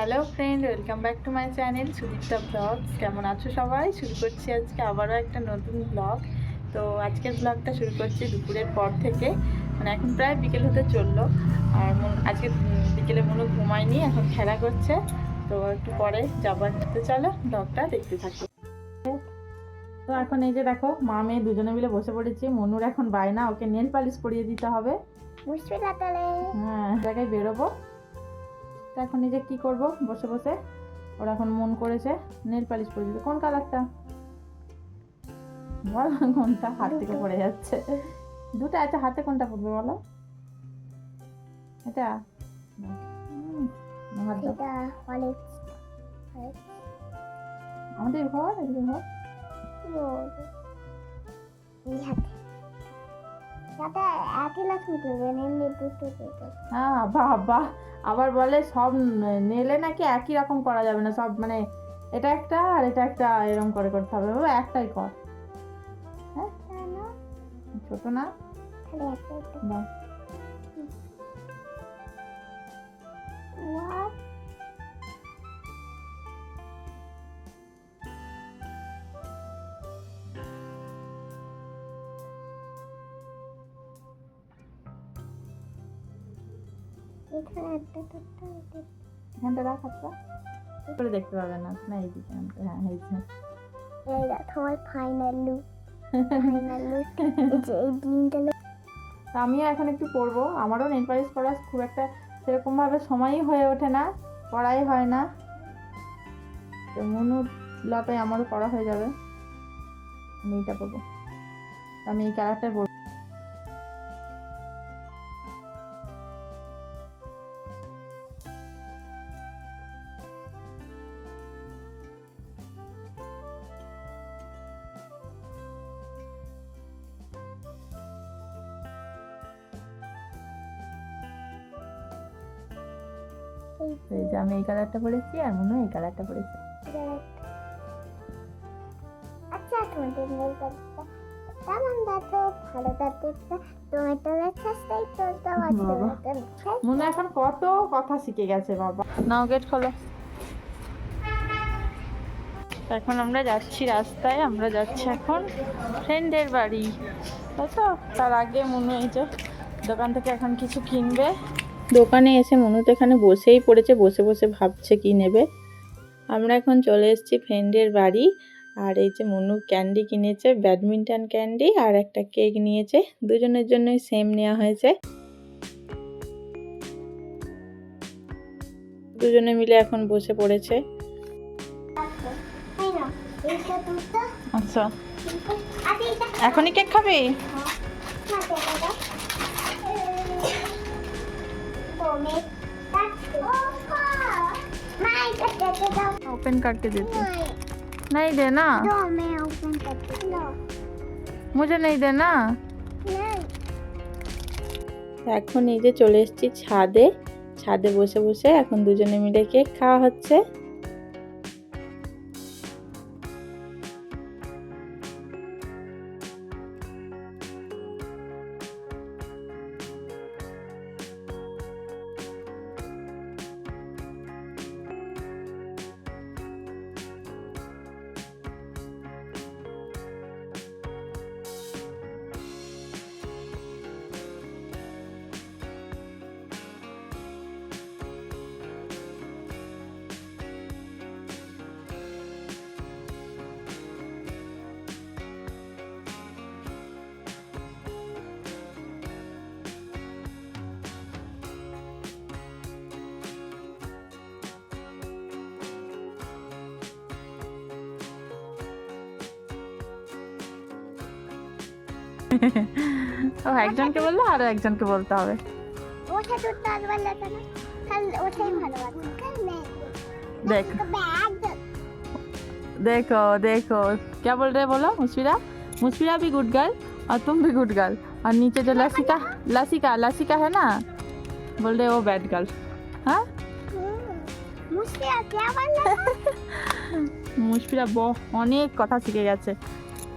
Hello friend, welcome back to my channel Sudipta blogs. কেমন আছো সবাই? শুরু করছি আজকে আবারও একটা নতুন ব্লগ। তো আজকের ব্লগটা শুরু করছি দুপুরের পর থেকে, মানে এখন প্রায় বিকেল হতে চললো। আর আজকে বিকেলে মনে ঘুমায়নি, এখন খেলা করছে। তো একটু পরে যাবো। তো চলো ব্লগটা দেখতে থাকো। তো এখন এই যে দেখো, মা মেয়ে দুজনে মিলে বসে পড়েছি। মনুর এখন বায়না, ওকে নেল পালিশ পরিয়ে দিতে হবে। হ্যাঁ, জায়গায় বেরোবো। তো এখন এই যে কি করবো, বসে বসে ওর এখন মন করেছে নেল পালিশ পরে দিতে। কোন কালারটা বল, কোনটা? হাত থেকে পড়ে যাচ্ছে। দুটো আছে হাতে, কোনটা পড়বে বলো? এটা আমাদের ঘর, এদিকে ঘর। হ্যাঁ বাবা, আবার বলে সব নেলে নাকি একই রকম করা যাবে না, সব মানে এটা একটা আর এটা একটা এরকম করে করতে হবে। বাবা একটাই কর। হ্যাঁ ছোট না, এখানটা রাখ হাতটা করে দেখতে পাবে না। না এইদিকে, হ্যাঁ এই যে এই দেখো আমার ফাইনাল লুক। ফাইনাল লুক এই যে এই গ্রিনটা লুক। আমিও এখন একটু পরবো। আমারও নেল পালিশ করা খুব একটা সেরকম ভাবে সময়ই হয়ে ওঠে না, করাই হয় না। তো মনুর লপে আমারও করা হয়ে যাবে। আমি এইটা পরবো, আমি এই কালারটাই পরবো। এই যে আমি এই কালারটা পরেছি আর মনে হয় এই কালারটা পরেছি। আচ্ছা তোমাদের নেল পালিশটা কেমন দেখো? ভালো দেখতে টমেটো লেখাটাই তো মনে এখন কত কথা শিখে গেছে বাবা। নাও গেট খোলো। এখন আমরা যাচ্ছি রাস্তায়, আমরা যাচ্ছি এখন ফ্রেন্ডের বাড়ি, তাই তো। তার আগে মনু এই যে দোকান থেকে এখন কিছু কিনবে। দোকানে এসে মনু তো এখানে বসেই পড়েছে, বসে বসে ভাবছে কি নেবে। আমরা এখন চলে এসেছি ফ্রেন্ডের বাড়ি। আর এই যে মনু ক্যান্ডি কিনেছে, ব্যাডমিন্টন ক্যান্ডি, আর একটা কেক নিয়েছে। দুজনের জন্যই সেম নেওয়া হয়েছে। দুজনে মিলে এখন বসে পড়েছে। আচ্ছা, এখনই কেক খাবে? ओपन करके देते। नहीं देना, मैं ओपन करके लो। मुझे नहीं देना। এখন এই যে চলে এসেছি ছাদে। ছাদে বসে বসে এখন দুজনে মিলে কেক খাওয়া হচ্ছে। ও একজনকে বললো, আরো একজনকে বলতে হবে। ওটা তো তার বলে কেন? তাহলে ওটাই ভালো আছে। देखो देखो देखो क्या बोल रहे, बोलो। मुस्फिरा, मुस्फिरा भी गुड गर्ल और तुम भी गुड गर्ल। और नीचे जो लसिका, लसिका लसिका है ना, बोल रहे वो बैड गर्ल। हाँ মুশকিল क्या বললে? মুশফিরা অনেক কথা শিখে গেছে।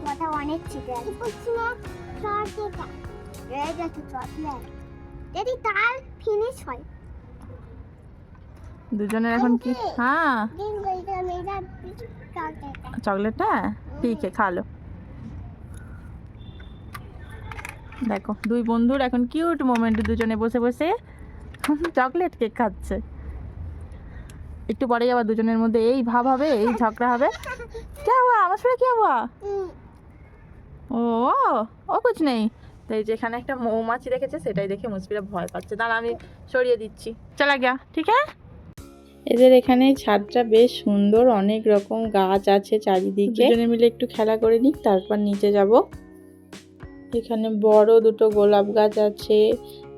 কথা অনেক শিখে গেছে। বুঝছিনা চটটা এই দেখো চটলা যদি তার ফিনিশ হয় দুজনের এখন কি? हाँ दिन भर का मेरा चॉकलेट है। चॉकलेट है, ठीक है खा लो। দেখো দুই বন্ধুর এখন কিউট মোমেন্ট, দুজনে বসে বসে চকলেট কেক খাচ্ছে। একটু পরে আবার দুজনের মধ্যে এই ভাব হবে, এই ঝগড়া হবে। क्या हुआ আমার সাথে क्या हुआ? ও ও कुछ नहीं। তো এই যে এখানে একটা মৌমাছি রেখেছে, সেটাই দেখে মুসফিরা ভয় পাচ্ছে। দাঁড়া আমি সরিয়ে দিচ্ছি। চলা গিয়া ঠিক আছে। এদের এখানে ছাদটা বেশ সুন্দর, অনেক রকম গাছ আছে চারিদিকে। দুজনে মিলে একটু খেলা করে নিক, তারপর নিচে যাব। এখানে বড় দুটো গোলাপ গাছ আছে,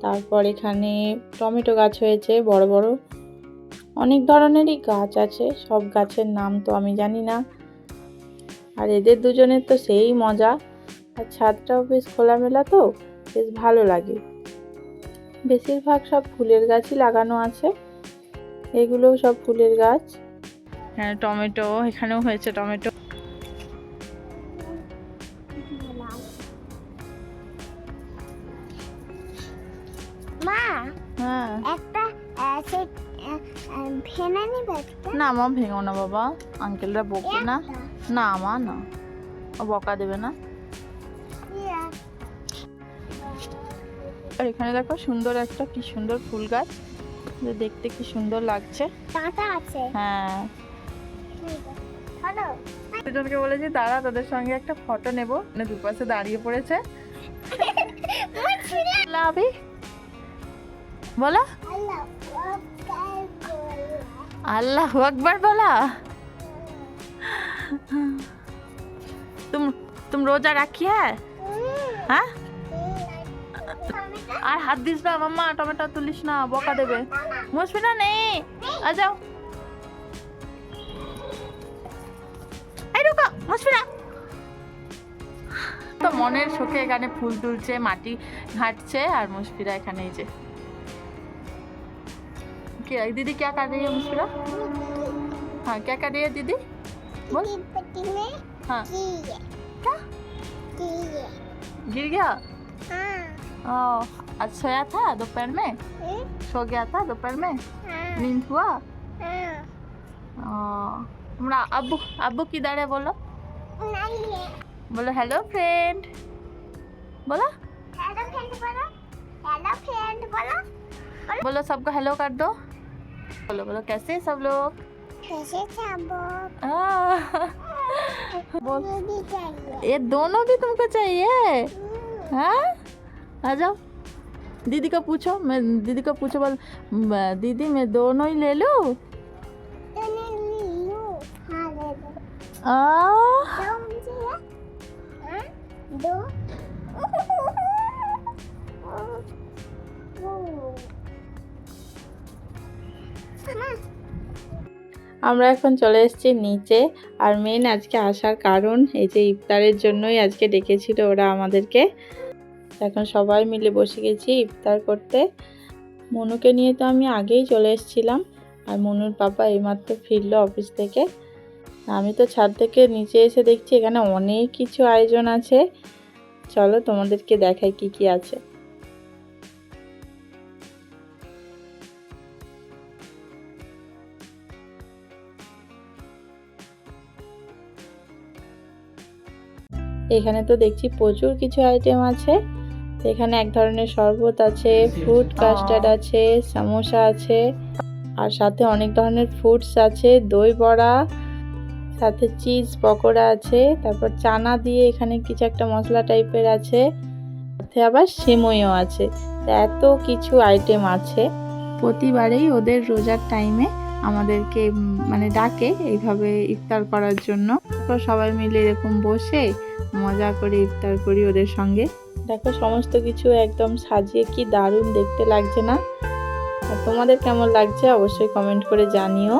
তারপর এখানে টমেটো গাছ হয়েছে বড় বড়। অনেক ধরনেরই গাছ আছে, সব গাছের নাম তো আমি জানি না। আর এদের দুজনের তো সেই মজা। আর ছাদটাও বেশ খোলামেলা, তো বেশ ভালো লাগে। বেশিরভাগ সব ফুলের গাছই লাগানো আছে, এগুলোও সব ফুলের গাছ। হ্যাঁ টমেটো, এখানেও হয়েছে টমেটো। মা হ্যাঁ একটা সে ভেনা নিবে একটা? না মা ভেঙো না বাবা, আঙ্কেলরা বকবে না। না মা না, ও বকা দেবে না। আর এখানে দেখো সুন্দর একটা, কি সুন্দর ফুল গাছ, দেখতে কি সুন্দর লাগছে। কাঁটা আছে। হ্যাঁ হ্যালো দুজনকে বলেছি দাঁড়া, তাদের সঙ্গে একটা ফটো নেব। মানে দুপাশে দাঁড়িয়ে পড়েছে। লাভি বলো আল্লাহ আকবার বলা। तुम रोजा रखी है? हाँ আর হাত দিস না মাম্মা, টমেটো তুলিস না, বকা দেবে। মুসফিরা নেই, আ যাও। এই রুকো মুসফিরা। তো মনের শোকে এখানে ফুল তুলছে, মাটি ঘাঁটছে, আর মুসফিরা এখানে এই যে। क्या दीदी क्या कर रही है मुस्कुरा? हाँ क्या कर रही है दीदी? बोल। पट्टी में हाँ क्या की गिर गया? हाँ ओह आज सोया था दोपहर में? सो गया था दोपहर में? नींद हुआ? तुम्हारा अब्बू अब्बू किधर है बोलो? बोलो हेलो फ्रेंड बोलो। हेलो फ्रेंड बोलो। हेलो फ्रेंड बोलो। बोलो सबको हेलो कर दो। बोलो बोलो कैसे सब लोग? कैसे सब लोग? बोल ये भी चाहिए। ये दोनों भी तुमको चाहिए? हाँ आ जाओ, दीदी को पूछो। मैं दीदी को पूछो, बोल दीदी मैं दोनों ही ले लूं? तूने ले लो। हाँ ले लो। दो मुझे है? हाँ दो। আমরা এখন চলে এসেছি নিচে। আর মেন আজকে আসার কারণ এই যে ইফতারের জন্যই আজকে ডেকেছিল ওরা আমাদেরকে। এখন সবাই মিলে বসে গেছি ইফতার করতে। মনুকে নিয়ে তো আমি আগেই চলে এসেছিলাম, আর মনুর পাপা এইমাত্র ফিরলো অফিস থেকে। আমি তো ছাদ থেকে নিচে এসে দেখছি এখানে অনেক কিছু আয়োজন আছে। চলো তোমাদেরকে দেখাই কি কি আছে। এখানে তো দেখছি প্রচুর কিছু আইটেম আছে। এখানে এক ধরনের শরবত আছে, ফ্রুট কাস্টার্ড আছে, সমোসা আছে, আর সাথে অনেক ধরনের ফ্রুটস আছে, দই বড়া, সাথে চিজ পকোড়া আছে, তারপর চানা দিয়ে এখানে কিছু একটা মশলা টাইপের আছে, সাথে আবার সিমইও আছে। এত কিছু আইটেম আছে। প্রতিবারেই ওদের রোজার টাইমে আমাদেরকে মানে ডাকে এইভাবে ইফতার করার জন্য। তারপর সবাই মিলে এরকম বসে মজা করে ইফতার করি ওদের সঙ্গে। দেখো সমস্ত কিছু একদম সাজিয়ে কি দারুণ দেখতে লাগছে না? আর তোমাদের কেমন লাগছে অবশ্যই কমেন্ট করে জানিও।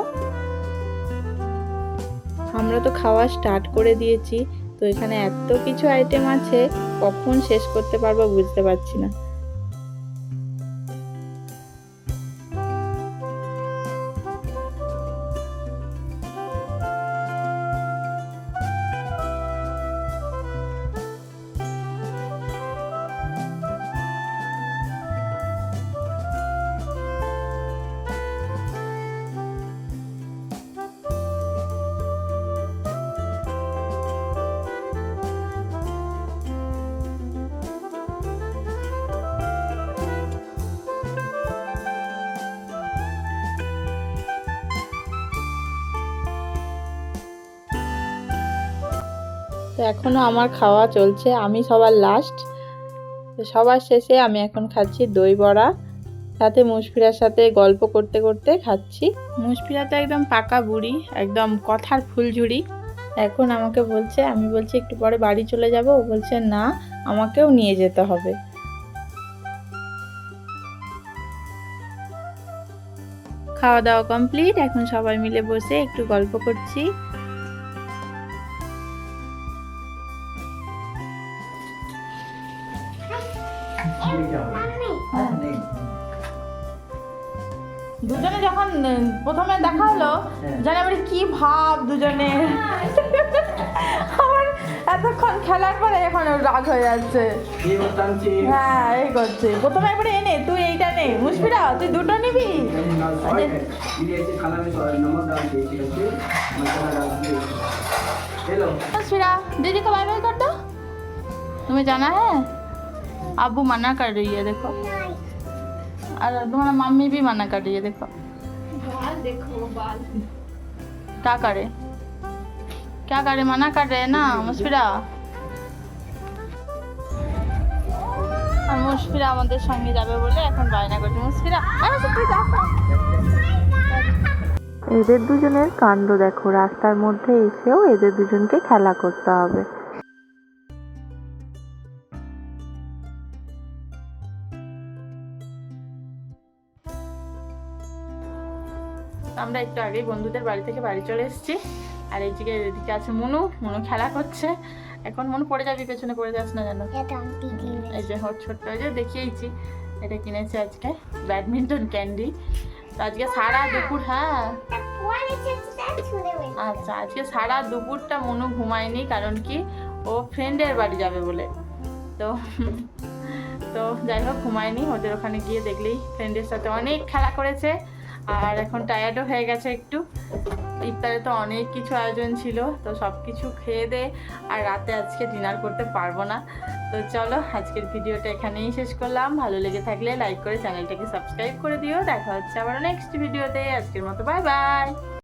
আমরা তো খাওয়া স্টার্ট করে দিয়েছি, তো এখানে এত কিছু আইটেম আছে, কখন শেষ করতে পারবো বুঝতে পারছি না। তো এখনও আমার খাওয়া চলছে, আমি সবার লাস্ট। তো সবার শেষে আমি এখন খাচ্ছি দই বড়া, সাথে মুশফিরার সাথে গল্প করতে করতে খাচ্ছি। মুশফিরা তো একদম পাকা বুড়ি, একদম কথার ফুলঝুরি। এখন আমাকে বলছে, আমি বলছি একটু পরে বাড়ি চলে যাব, ও বলছে না আমাকেও নিয়ে যেতে হবে। খাওয়া দাওয়া কমপ্লিট, এখন সবাই মিলে বসে একটু গল্প করছি। দুজনে যখন প্রথমে দেখা হলো জানি আমার কি ভাব দুজনে। আমার এতক্ষণ খেলার পরে এখন ওর রাগ হয়ে যাচ্ছে। হ্যাঁ এই করছে, প্রথমে একবারে এনে তুই এইটা নে, মুশফিরা তুই দুটো নিবি। मुस्फिरा दीदी को बाय बाय कर दो, तुम्हें जाना है। अब्बू मना कर रही है देखो, और तुम्हारा मम्मी भी मना कर रही है देखो। बाल देखो बाल, क्या करे मना कर रहे हैं ना मुस्फिरा। আর মুশফিরা আমাদের সঙ্গে যাবে বলে এখন বায়না করছে। মুশফিরা এদের দুজনের কাণ্ড দেখো, রাস্তার মধ্যে এসেও এদের দুজনকে খেলা করতে হবে। আমরা একটু আগেই বন্ধুদের বাড়ি থেকে বাড়ি চলে এসেছি। আর এদিকে আছে মনু খেলা করছে। এখন মনু পড়ে যাবি, পেছনে পড়ে যাস না জানো। এই যে ওর ছোট্ট, এই যে দেখিয়েছি, এটা কিনেছে আজকে ব্যাডমিন্টন ক্যান্ডি। তো আজকে সারা দুপুর, হ্যাঁ আচ্ছা আজকে সারা দুপুরটা মনু ঘুমায়নি, কারণ কি ও ফ্রেন্ডের বাড়ি যাবে বলে। তো যাই হোক ঘুমায়নি, ওদের ওখানে গিয়ে দেখলেই ফ্রেন্ডের সাথে অনেক খেলা করেছে। আর এখন টায়ার্ডও হয়ে গেছে একটু। ইফতারে তো অনেক কিছু আয়োজন ছিল, তো সব কিছু খেয়ে দে আর রাতে আজকে ডিনার করতে পারবো না। তো চলো আজকের ভিডিওটা এখানেই শেষ করলাম। ভালো লেগে থাকলে লাইক করে চ্যানেলটাকে সাবস্ক্রাইব করে দিও। দেখা হচ্ছে আবার নেক্সট ভিডিওতে। আজকের মতো বাই বাই।